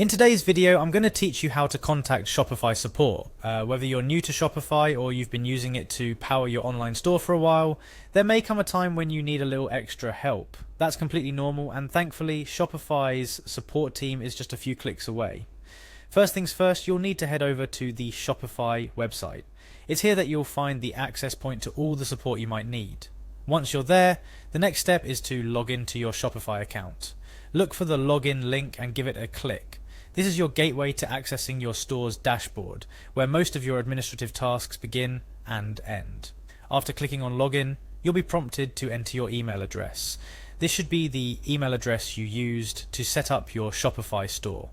In today's video, I'm going to teach you how to contact Shopify support. Whether you're new to Shopify or you've been using it to power your online store for a while, there may come a time when you need a little extra help. That's completely normal, and thankfully, Shopify's support team is just a few clicks away. First things first, you'll need to head over to the Shopify website. It's here that you'll find the access point to all the support you might need. Once you're there, the next step is to log into your Shopify account. Look for the login link and give it a click. This is your gateway to accessing your store's dashboard, where most of your administrative tasks begin and end. After clicking on login, you'll be prompted to enter your email address. This should be the email address you used to set up your Shopify store.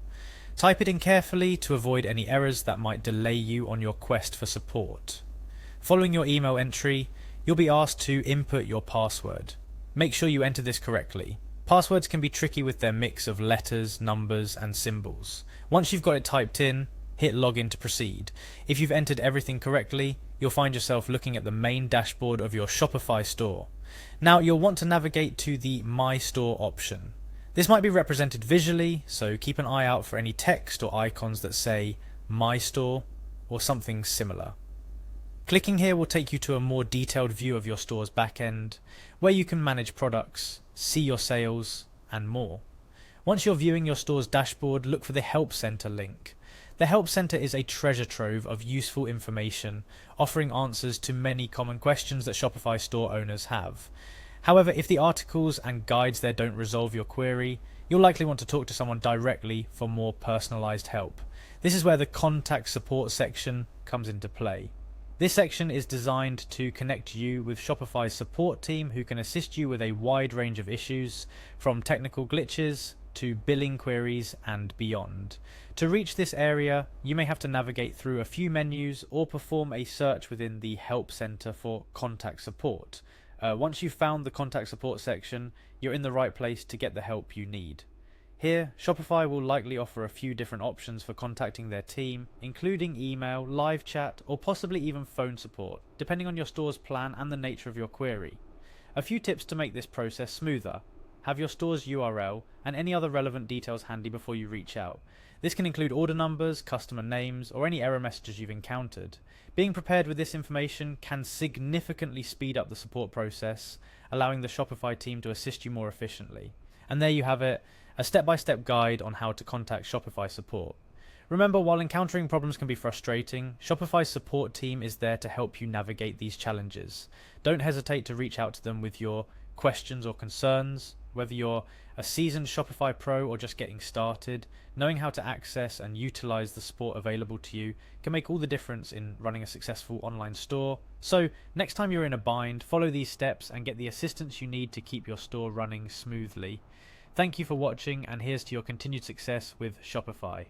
Type it in carefully to avoid any errors that might delay you on your quest for support. Following your email entry, you'll be asked to input your password. Make sure you enter this correctly. Passwords can be tricky with their mix of letters, numbers, and symbols. Once you've got it typed in, hit login to proceed. If you've entered everything correctly, you'll find yourself looking at the main dashboard of your Shopify store. Now you'll want to navigate to the My Store option. This might be represented visually, so keep an eye out for any text or icons that say My Store or something similar. Clicking here will take you to a more detailed view of your store's backend, where you can manage products, see your sales, and more. Once you're viewing your store's dashboard, look for the Help Center link. The Help Center is a treasure trove of useful information, offering answers to many common questions that Shopify store owners have. However, if the articles and guides there don't resolve your query, you'll likely want to talk to someone directly for more personalized help. This is where the Contact Support section comes into play. This section is designed to connect you with Shopify's support team, who can assist you with a wide range of issues, from technical glitches to billing queries and beyond. To reach this area, you may have to navigate through a few menus or perform a search within the Help Center for Contact Support. Once you've found the Contact Support section, you're in the right place to get the help you need. Here, Shopify will likely offer a few different options for contacting their team, including email, live chat, or possibly even phone support, depending on your store's plan and the nature of your query. A few tips to make this process smoother. Have your store's URL and any other relevant details handy before you reach out. This can include order numbers, customer names, or any error messages you've encountered. Being prepared with this information can significantly speed up the support process, allowing the Shopify team to assist you more efficiently. And there you have it, a step-by-step guide on how to contact Shopify support. Remember, while encountering problems can be frustrating, Shopify's support team is there to help you navigate these challenges. Don't hesitate to reach out to them with your questions or concerns. Whether you're a seasoned Shopify pro or just getting started, knowing how to access and utilize the support available to you can make all the difference in running a successful online store. So next time you're in a bind, follow these steps and get the assistance you need to keep your store running smoothly. Thank you for watching, and here's to your continued success with Shopify.